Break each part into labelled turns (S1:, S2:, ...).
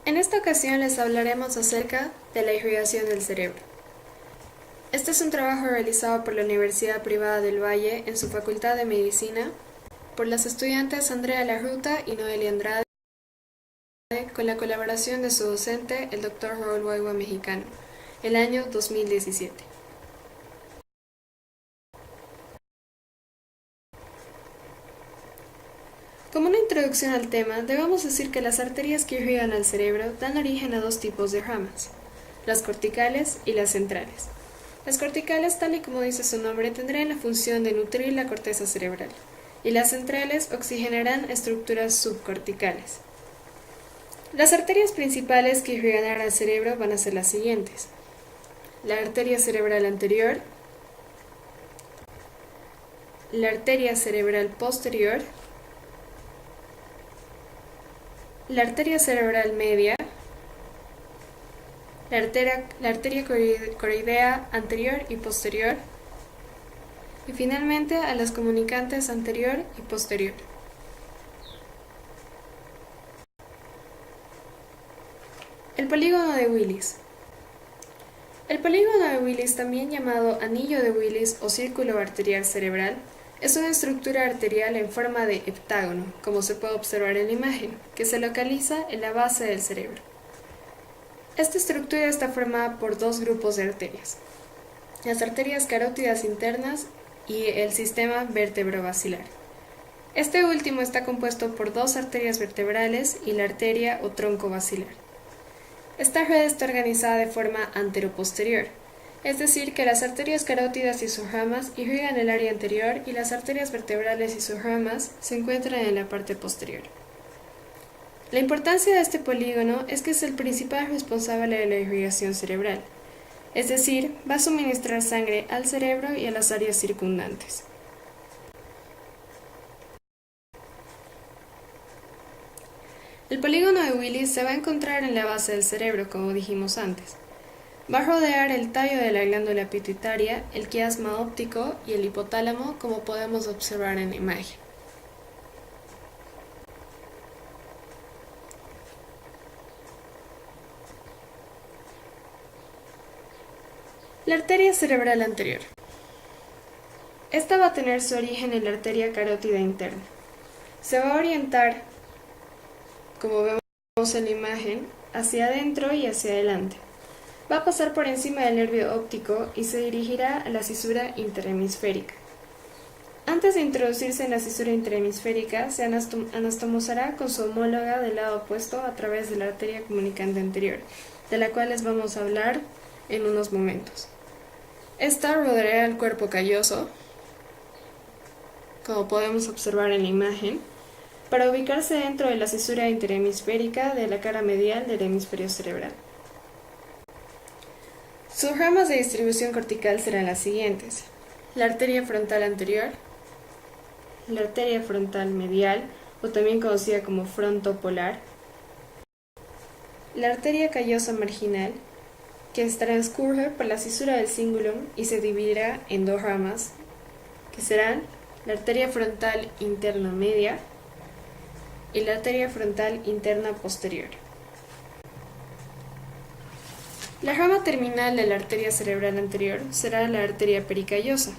S1: En esta ocasión les hablaremos acerca de la irrigación del cerebro. Este es un trabajo realizado por la Universidad Privada del Valle en su Facultad de Medicina por las estudiantes Andrea Larruta y Noelia Andrade con la colaboración de su docente, el Dr. Raúl Guagua Mexicano, el año 2017. Como una introducción al tema, debemos decir que las arterias que irrigan al cerebro dan origen a dos tipos de ramas, las corticales y las centrales. Las corticales, tal y como dice su nombre, tendrán la función de nutrir la corteza cerebral, y las centrales oxigenarán estructuras subcorticales. Las arterias principales que irrigarán al cerebro van a ser las siguientes: la arteria cerebral anterior, la arteria cerebral posterior, la arteria cerebral media, la arteria coroidea anterior y posterior, y finalmente a las comunicantes anterior y posterior. El polígono de Willis. El polígono de Willis, también llamado anillo de Willis o círculo arterial cerebral, es una estructura arterial en forma de heptágono, como se puede observar en la imagen, que se localiza en la base del cerebro. Esta estructura está formada por dos grupos de arterias: las arterias carótidas internas y el sistema vertebrovascular. Este último está compuesto por dos arterias vertebrales y la arteria o tronco basilar. Esta red está organizada de forma anteroposterior, es decir, que las arterias carótidas y sus ramas irrigan el área anterior y las arterias vertebrales y sus ramas se encuentran en la parte posterior. La importancia de este polígono es que es el principal responsable de la irrigación cerebral, es decir, va a suministrar sangre al cerebro y a las áreas circundantes. El polígono de Willis se va a encontrar en la base del cerebro, como dijimos antes. Va a rodear el tallo de la glándula pituitaria, el quiasma óptico y el hipotálamo, como podemos observar en la imagen. La arteria cerebral anterior. Esta va a tener su origen en la arteria carótida interna. Se va a orientar, como vemos en la imagen, hacia adentro y hacia adelante. Va a pasar por encima del nervio óptico y se dirigirá a la cisura interhemisférica. Antes de introducirse en la cisura interhemisférica, se anastomosará con su homóloga del lado opuesto a través de la arteria comunicante anterior, de la cual les vamos a hablar en unos momentos. Esta rodeará el cuerpo calloso, como podemos observar en la imagen, para ubicarse dentro de la cisura interhemisférica de la cara medial del hemisferio cerebral. Sus ramas de distribución cortical serán las siguientes: la arteria frontal anterior, la arteria frontal medial, o también conocida como frontopolar, la arteria callosa marginal, que transcurre por la cisura del cingulum y se dividirá en dos ramas, que serán la arteria frontal interna media y la arteria frontal interna posterior. La rama terminal de la arteria cerebral anterior será la arteria pericallosa,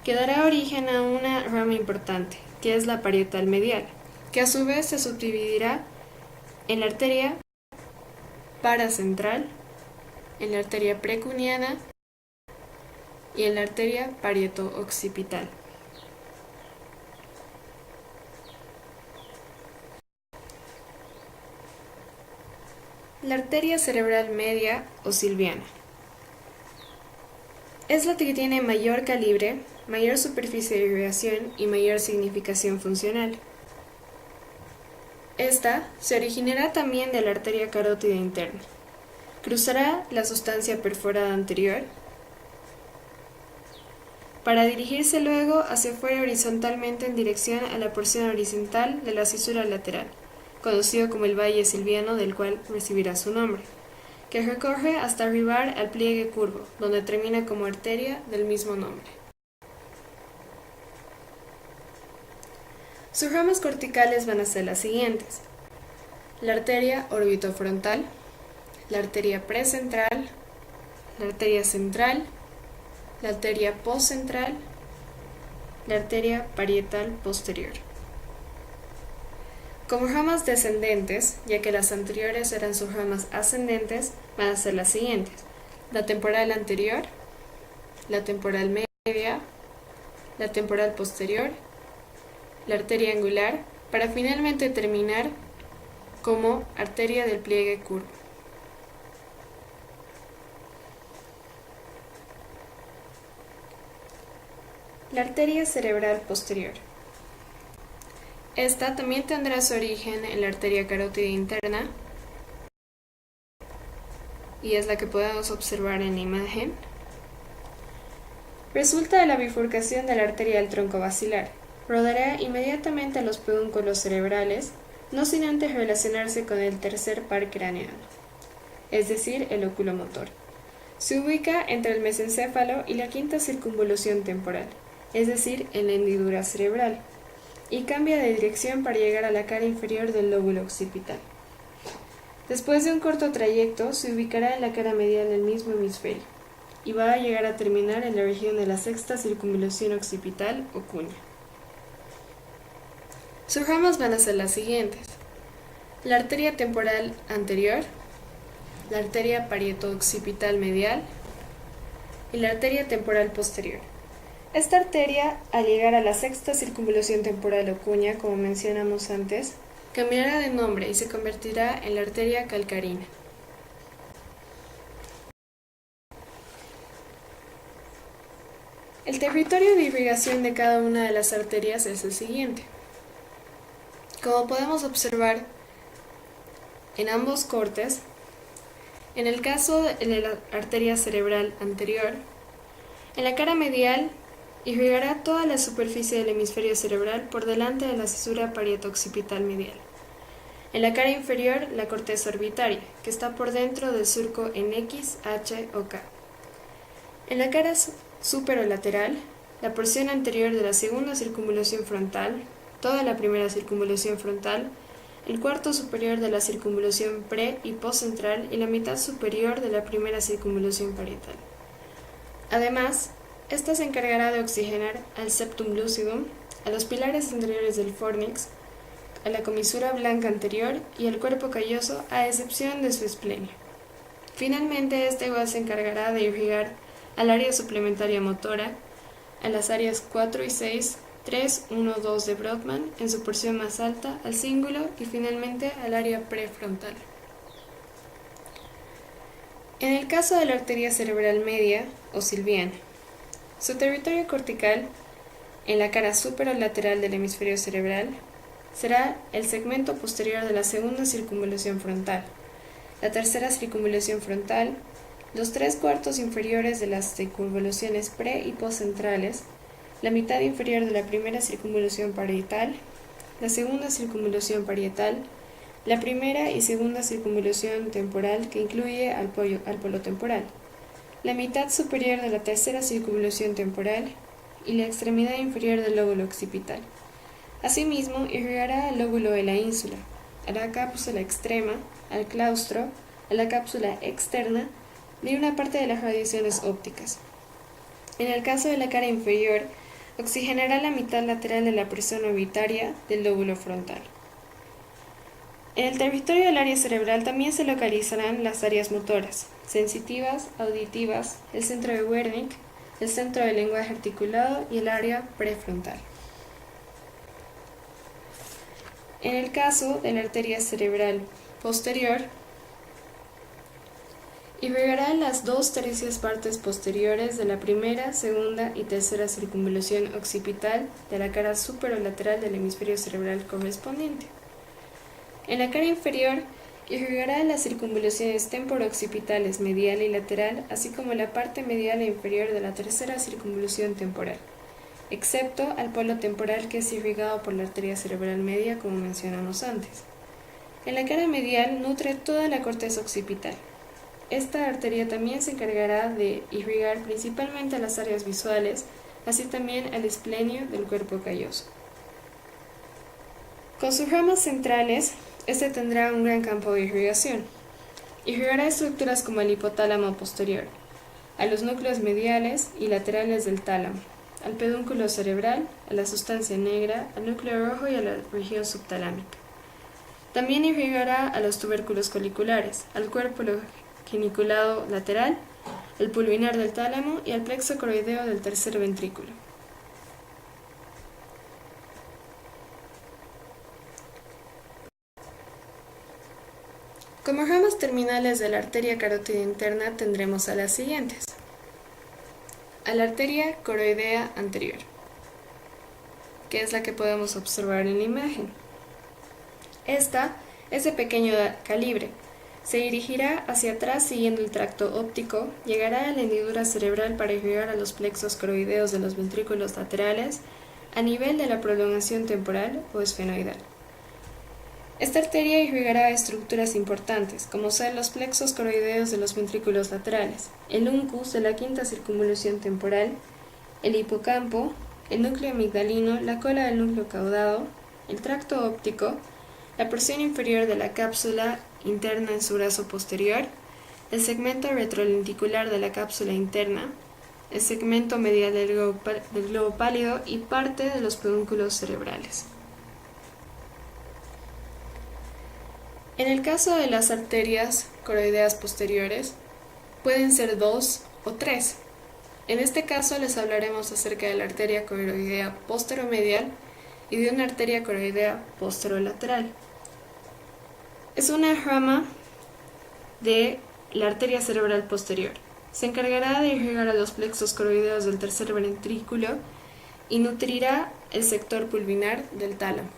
S1: que dará origen a una rama importante, que es la parietal medial, que a su vez se subdividirá en la arteria paracentral, en la arteria precuneana y en la arteria parieto-occipital. La arteria cerebral media o silviana es la que tiene mayor calibre, mayor superficie de irrigación y mayor significación funcional. Esta se originará también de la arteria carótida interna. Cruzará la sustancia perforada anterior para dirigirse luego hacia afuera horizontalmente en dirección a la porción horizontal de la cisura lateral, conocido como el valle silviano, del cual recibirá su nombre, que recorre hasta arribar al pliegue curvo, donde termina como arteria del mismo nombre. Sus ramas corticales van a ser las siguientes: la arteria orbitofrontal, la arteria precentral, la arteria central, la arteria postcentral, la arteria parietal posterior. Como ramas descendentes, ya que las anteriores eran sus ramas ascendentes, van a ser las siguientes: la temporal anterior, la temporal media, la temporal posterior, la arteria angular, para finalmente terminar como arteria del pliegue curvo. La arteria cerebral posterior. Esta también tendrá su origen en la arteria carótida interna y es la que podemos observar en la imagen. Resulta de la bifurcación de la arteria del tronco basilar. Rodeará inmediatamente a los pedúnculos cerebrales, no sin antes relacionarse con el tercer par craneal, es decir, el oculomotor. Se ubica entre el mesencéfalo y la quinta circunvolución temporal, es decir, en la hendidura cerebral, y cambia de dirección para llegar a la cara inferior del lóbulo occipital. Después de un corto trayecto, se ubicará en la cara medial del mismo hemisferio, y va a llegar a terminar en la región de la sexta circunvolución occipital o cuña. Sus ramas van a ser las siguientes: la arteria temporal anterior, la arteria parieto-occipital medial y la arteria temporal posterior. Esta arteria, al llegar a la sexta circunvolución temporal o cuña, como mencionamos antes, cambiará de nombre y se convertirá en la arteria calcarina. El territorio de irrigación de cada una de las arterias es el siguiente. Como podemos observar en ambos cortes, en el caso de la arteria cerebral anterior, en la cara medial irrigará toda la superficie del hemisferio cerebral por delante de la cisura parieto-occipital medial. En la cara inferior, la corteza orbitaria, que está por dentro del surco en X, H o K. En la cara superolateral, la porción anterior de la segunda circunvolución frontal, toda la primera circunvolución frontal, el cuarto superior de la circunvolución pre- y postcentral y la mitad superior de la primera circunvolución parietal. Además, esta se encargará de oxigenar al septum lucidum, a los pilares anteriores del fornix, a la comisura blanca anterior y al cuerpo calloso, a excepción de su esplenio. Finalmente, esta igual se encargará de irrigar al área suplementaria motora, a las áreas 4 y 6, 3, 1, 2 de Brodmann en su porción más alta, al cíngulo y finalmente al área prefrontal. En el caso de la arteria cerebral media o silviana, su territorio cortical, en la cara superolateral del hemisferio cerebral, será el segmento posterior de la segunda circunvolución frontal, la tercera circunvolución frontal, los 3/4 inferiores de las circunvoluciones pre- y postcentrales, la mitad inferior de la primera circunvolución parietal, la segunda circunvolución parietal, la primera y segunda circunvolución temporal que incluye al polo temporal, la mitad superior de la tercera circunvolución temporal y la extremidad inferior del lóbulo occipital. Asimismo, irrigará al lóbulo de la ínsula, a la cápsula extrema, al claustro, a la cápsula externa y una parte de las radiaciones ópticas. En el caso de la cara inferior, oxigenará la mitad lateral de la presión orbitaria del lóbulo frontal. En el territorio del área cerebral también se localizarán las áreas motoras, sensitivas, auditivas, el centro de Wernicke, el centro del lenguaje articulado y el área prefrontal. En el caso de la arteria cerebral posterior, irrigará las 2/3 partes posteriores de la primera, segunda y tercera circunvolución occipital de la cara superolateral del hemisferio cerebral correspondiente. En la cara inferior, irrigará las circunvoluciones temporooccipitales medial y lateral, así como la parte medial e inferior de la tercera circunvolución temporal, excepto al polo temporal que es irrigado por la arteria cerebral media, como mencionamos antes. En la cara medial nutre toda la corteza occipital. Esta arteria también se encargará de irrigar principalmente a las áreas visuales, así también al esplenio del cuerpo calloso. Con sus ramas centrales, Este tendrá un gran campo de irrigación. Irrigará estructuras como el hipotálamo posterior, a los núcleos mediales y laterales del tálamo, al pedúnculo cerebral, a la sustancia negra, al núcleo rojo y a la región subtalámica. También irrigará a los tubérculos coliculares, al cuerpo geniculado lateral, al pulvinar del tálamo y al plexo coroideo del tercer ventrículo. Como ramas terminales de la arteria carótida interna tendremos a las siguientes. A la arteria coroidea anterior, que es la que podemos observar en la imagen. Esta es de pequeño calibre. Se dirigirá hacia atrás siguiendo el tracto óptico, llegará a la hendidura cerebral para irrigar a los plexos coroideos de los ventrículos laterales a nivel de la prolongación temporal o esfenoidal. Esta arteria irrigará estructuras importantes, como son los plexos coroideos de los ventrículos laterales, el uncus de la quinta circunvolución temporal, el hipocampo, el núcleo amigdalino, la cola del núcleo caudado, el tracto óptico, la porción inferior de la cápsula interna en su brazo posterior, el segmento retrolenticular de la cápsula interna, el segmento medial del globo pálido y parte de los pedúnculos cerebrales. En el caso de las arterias coroideas posteriores, pueden ser 2 o 3. En este caso les hablaremos acerca de la arteria coroidea posteromedial y de una arteria coroidea posterolateral. Es una rama de la arteria cerebral posterior. Se encargará de irrigar a los plexos coroideos del tercer ventrículo y nutrirá el sector pulvinar del tálamo.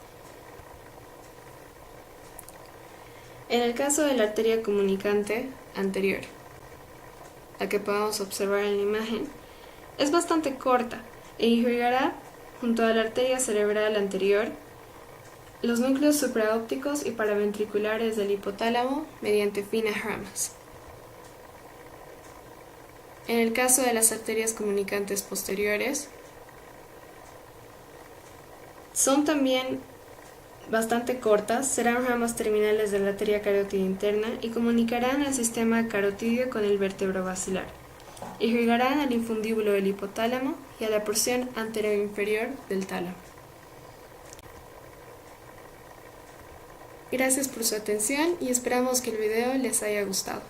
S1: En el caso de la arteria comunicante anterior, la que podemos observar en la imagen, es bastante corta e irrigará junto a la arteria cerebral anterior los núcleos supraópticos y paraventriculares del hipotálamo mediante finas ramas. En el caso de las arterias comunicantes posteriores, son también bastante cortas, serán ramas terminales de la arteria carótida interna y comunicarán el sistema carotídeo con el vértebro basilar. Irrigarán al infundíbulo del hipotálamo y a la porción anteroinferior del tálamo. Gracias por su atención y esperamos que el video les haya gustado.